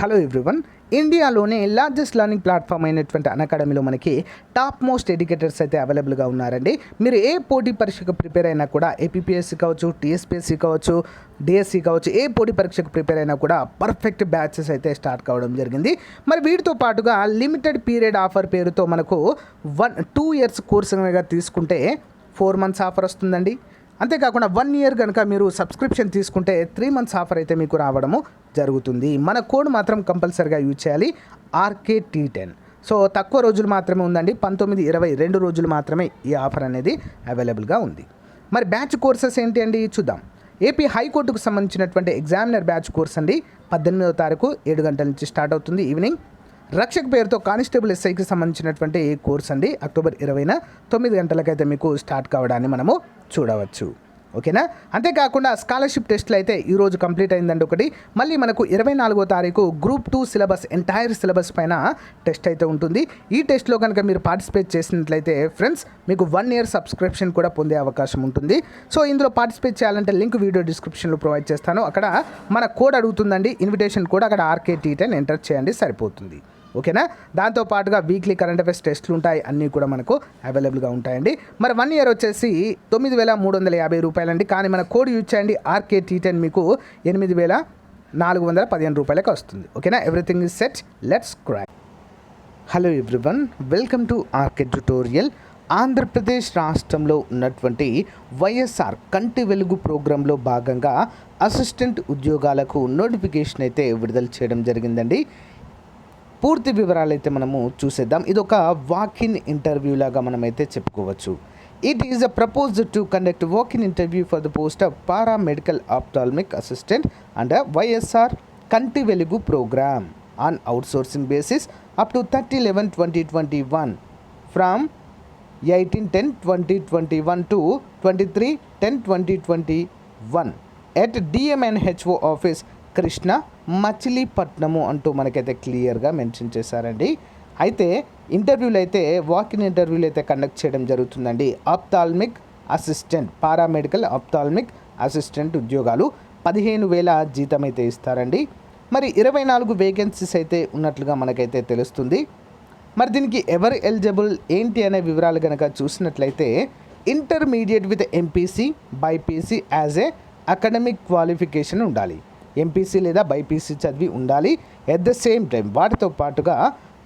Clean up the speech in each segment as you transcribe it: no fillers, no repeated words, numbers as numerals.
Hello everyone. ఇండియాలోనే largest learning platform అయినటువంటి అన్అకాడమీలో మనకి టాప్ మోస్ట్ ఎడ్యుకేటర్స్ అయితే అవైలబుల్గా ఉన్నారండి. మీరు ఏ పోటీ పరీక్షకు ప్రిపేర్ అయినా కూడా ఏపీపీఎస్సీ కావచ్చు, టీఎస్పీఎస్సీ కావచ్చు, డిఎస్సి కావచ్చు, ఏ పోటీ పరీక్షకు ప్రిపేర్ అయినా కూడా పర్ఫెక్ట్ బ్యాచెస్ అయితే స్టార్ట్ కావడం జరిగింది. మరి వీటితో పాటుగా లిమిటెడ్ పీరియడ్ ఆఫర్ పేరుతో మనకు 2 years కోర్స్ కనుక తీసుకుంటే 4 months ఆఫర్ వస్తుందండి. అంతేకాకుండా 1 year కనుక మీరు సబ్స్క్రిప్షన్ తీసుకుంటే 3 months ఆఫర్ అయితే మీకు రావడము జరుగుతుంది. మన కోడ్ మాత్రం కంపల్సరీగా యూజ్ చేయాలి, RKT10. సో తక్కువ రోజులు మాత్రమే ఉందండి, 19, 20 2 రోజులు మాత్రమే ఈ ఆఫర్ అనేది అవైలబుల్గా ఉంది. మరి బ్యాచ్ కోర్సెస్ ఏంటి అండి చూద్దాం. ఏపీ హైకోర్టుకు సంబంధించినటువంటి ఎగ్జామినర్ బ్యాచ్ కోర్స్ అండి 18వ తారీఖు 7 గంటల నుంచి స్టార్ట్ అవుతుంది ఈవినింగ్. రక్షక్ పేరుతో కానిస్టేబుల్ ఎస్ఐకి సంబంధించినటువంటి కోర్స్ అండి అక్టోబర్ 20న 9 గంటలకైతే మీకు స్టార్ట్ కావడాన్ని మనము చూడవచ్చు. ఓకేనా. అంతేకాకుండా స్కాలర్షిప్ టెస్ట్లు అయితే ఈరోజు కంప్లీట్ అయిందండి ఒకటి. మళ్ళీ మనకు 24వ తారీఖు గ్రూప్ 2 సిలబస్ ఎంటైర్ సిలబస్ పైన టెస్ట్ అయితే ఉంటుంది. ఈ టెస్ట్లో కనుక మీరు పార్టిసిపేట్ చేసినట్లయితే ఫ్రెండ్స్ మీకు 1 year సబ్స్క్రిప్షన్ కూడా పొందే అవకాశం ఉంటుంది. సో ఇందులో పార్టిసిపేట్ చేయాలంటే లింక్ వీడియో డిస్క్రిప్షన్లో ప్రొవైడ్ చేస్తాను. అక్కడ మన కోడ్ అడుగుతుందండి, ఇన్విటేషన్ కోడ్, అక్కడ RKT10 ఎంటర్ చేయండి సరిపోతుంది. ఓకేనా. దాంతోపాటుగా వీక్లీ కరెంట్ అఫైర్స్ టెస్ట్లు ఉంటాయి, అన్నీ కూడా మనకు అవైలబుల్గా ఉంటాయండి. మరి 1 year వచ్చేసి 9,350 రూపాయలండి. కానీ మన కోడ్ యూజ్ చేయండి RKT10, మీకు 8,415 రూపాయలకి వస్తుంది. ఓకేనా. Everything is set, let's crack. Hello everyone, welcome to RK tutorial. Andhra Pradesh రాష్ట్రంలో ఉన్నటువంటి వైఎస్ఆర్ కంటి వెలుగు ప్రోగ్రాంలో భాగంగా అసిస్టెంట్ ఉద్యోగాలకు నోటిఫికేషన్ అయితే విడుదల చేయడం జరిగిందండి. పూర్తి వివరాలు అయితే మనము చూసేద్దాం. ఇది ఒక వాక్-ఇన్ ఇంటర్వ్యూ లాగా మనమైతే చెప్పుకోవచ్చు. It is a proposed to conduct walk in interview for the post of paramedical ophthalmic assistant under YSR Kanti Velugu programme on outsourcing basis up to 30/11/2021 from 18/10/2021 to 23/10/2021 at DMNHO office Krishna Machilipatnam అంటూ మనకైతే క్లియర్గా మెన్షన్ చేశారండి. అయితే ఇంటర్వ్యూలు అయితే వాక్-ఇన్ ఇంటర్వ్యూలు అయితే కండక్ట్ చేయడం జరుగుతుందండి. Ophthalmic assistant, paramedical ophthalmic assistant ఉద్యోగాలు 15,000 జీతం అయితే ఇస్తారండి. మరి 24 వేకెన్సీస్ అయితే ఉన్నట్లుగా మనకైతే తెలుస్తుంది. మరి దీనికి ఎవరు ఎలిజిబుల్ ఏంటి అనే వివరాలు కనుక చూసినట్లయితే intermediate with MPC BPC as a academic qualification ఉండాలి, MPC లేదా BPC చదివి ఉండాలి. ఎట్ ద సేమ్ టైం వాటితో పాటుగా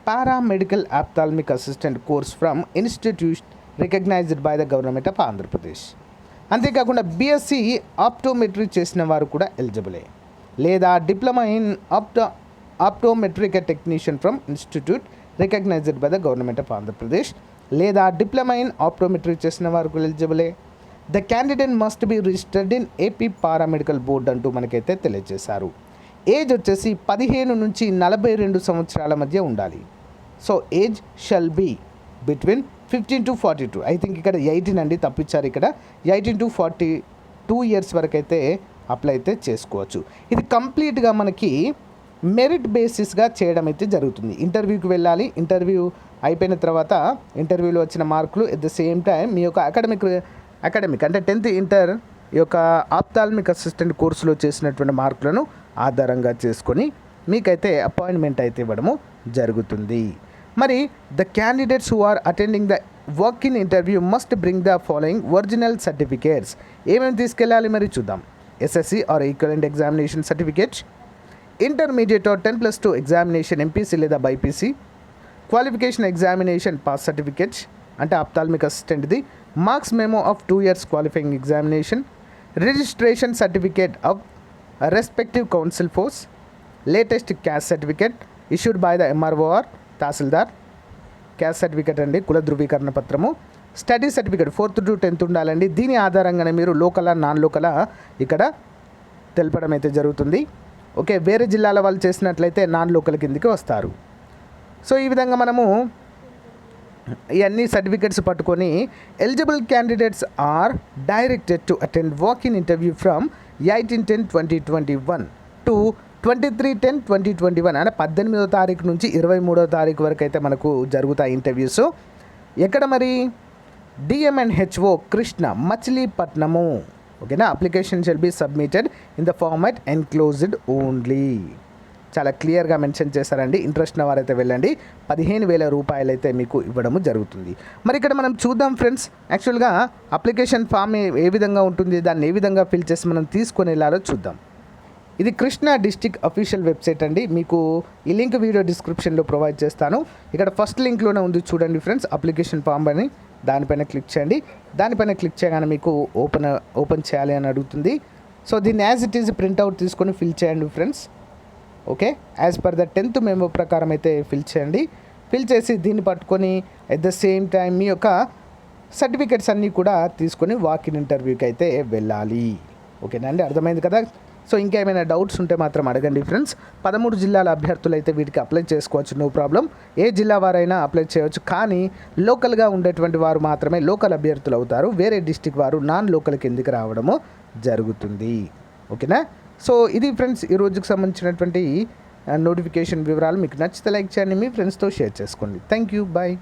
paramedical ophthalmic assistant course from institute recognised by the government of Andhra Pradesh. అంతేకాకుండా BSc ఆప్టోమెట్రీ చేసిన వారు కూడా ఎలిజిబులే, లేదా diploma in optometric technician from institute recognised by the government of Andhra Pradesh, లేదా డిప్లొమా ఇన్ ఆప్టోమెట్రీ చేసిన వారు కూడా ఎలిజిబులే. The candidate must be registered in AP paramedical board అంటూ మనకైతే తెలియజేశారు. ఏజ్ వచ్చేసి 15 నుంచి 42 సంవత్సరాల మధ్య ఉండాలి. So age shall be between 15 to 42. I think ఇక్కడ 18 అండి, తప్పించారు. ఇక్కడ 18 to 42 years వరకు అయితే అప్లై అయితే చేసుకోవచ్చు. ఇది కంప్లీట్గా మనకి మెరిట్ బేసిస్గా చేయడం అయితే జరుగుతుంది. ఇంటర్వ్యూకి వెళ్ళాలి, ఇంటర్వ్యూ అయిపోయిన తర్వాత ఇంటర్వ్యూలో వచ్చిన మార్కులు ఎట్ ద సేమ్ టైం మీ యొక్క అకాడమిక్ అంటే 10th ఇంటర్ ఈ యొక్క ఆప్థాల్మిక్ అసిస్టెంట్ కోర్సులో చేసినటువంటి మార్కులను ఆధారంగా చేసుకొని మీకైతే అపాయింట్మెంట్ అయితే ఇవ్వడము జరుగుతుంది. మరి the candidates who are attending the walk-in interview must bring the following original certificates. ఏమేమి తీసుకెళ్ళాలి మరి చూద్దాం. SSC or equivalent examination certificate, intermediate or 10+2 examination MPC లేదా BPC, qualification examination pass certificate అంటే ఆప్థాల్మిక్ అసిస్టెంట్ది, marks memo of 2 years qualifying examination, registration certificate of respective council force, latest caste certificate issued by the MRO or tahsildar, caste certificate అండి కుల ధృవీకరణ పత్రము, study certificate 4th to 10th ఉండాలండి. దీని ఆధారంగానే మీరు లోకలా నాన్ లోకలా ఇక్కడ తెలపడం అయితే జరుగుతుంది. ఓకే, వేరే జిల్లాల వాళ్ళు చేసినట్లయితే నాన్ లోకల్ కిందికి వస్తారు. సో ఈ విధంగా మనము ఇవన్నీ సర్టిఫికేట్స్ పట్టుకొని eligible candidates are directed to attend walk in interview from 18/10/2021 to 23/10/2021 అంటే 18వ తారీఖు నుంచి 23వ తారీఖు వరకు అయితే మనకు జరుగుతాయి ఇంటర్వ్యూస్. ఎక్కడ మరి DMNHO కృష్ణ మచిలీపట్నము. ఓకేనా. Application shall be submitted in the format enclosed only. చాలా క్లియర్గా మెన్షన్ చేశారండి. ఇంట్రెస్ట్ ఉన్న వారైతే వెళ్ళండి. 15,000 రూపాయలు అయితే మీకు ఇవ్వడము జరుగుతుంది. మరి ఇక్కడ మనం చూద్దాం ఫ్రెండ్స్, యాక్చువల్గా అప్లికేషన్ ఫామ్ ఏ విధంగా ఉంటుంది, దాన్ని ఏ విధంగా ఫిల్ చేసి మనం తీసుకొని వెళ్ళాలో చూద్దాం. ఇది కృష్ణా డిస్టిక్ అఫీషియల్ వెబ్సైట్ అండి. మీకు ఈ లింక్ వీడియో డిస్క్రిప్షన్లో ప్రొవైడ్ చేస్తాను. ఇక్కడ ఫస్ట్ లింక్లోనే ఉంది చూడండి ఫ్రెండ్స్, అప్లికేషన్ ఫామ్ అని. దానిపైన క్లిక్ చేయండి. దానిపైన క్లిక్ చేయగానే మీకు ఓపెన్ చేయాలి అని అడుగుతుంది. సో దీన్ని యాజ్ ఇట్ ఈజ్ ప్రింట్అవుట్ తీసుకొని ఫిల్ చేయండి friends. Okay, as per the 10th memo ప్రకారం అయితే ఫిల్ చేయండి. ఫిల్ చేసి దీన్ని పట్టుకొని అట్ ద సేమ్ టైం మీ యొక్క సర్టిఫికెట్స్ అన్నీ కూడా తీసుకొని వాకిన్ ఇంటర్వ్యూకి అయితే వెళ్ళాలి. ఓకేనా అండి, అర్థమైంది కదా. సో ఇంకేమైనా డౌట్స్ ఉంటే మాత్రం అడగండి ఫ్రెండ్స్. 13 జిల్లాల అభ్యర్థులు అయితే వీటికి అప్లై చేసుకోవచ్చు, నో ప్రాబ్లం. ఏ జిల్లా వారైనా అప్లై చేయవచ్చు, కానీ లోకల్గా ఉండేటువంటి వారు మాత్రమే లోకల్ అభ్యర్థులు అవుతారు. వేరే డిస్టిక్ వారు నాన్ లోకల్ కిందికి రావడము జరుగుతుంది. ఓకేనా. సో ఇది ఫ్రెండ్స్ ఈ రోజుకి సంబంధించినటువంటి నోటిఫికేషన్ వివరాలు. మీకు నచ్చితే లైక్ చేయండి, మీ ఫ్రెండ్స్తో షేర్ చేసుకోండి. Thank you, bye.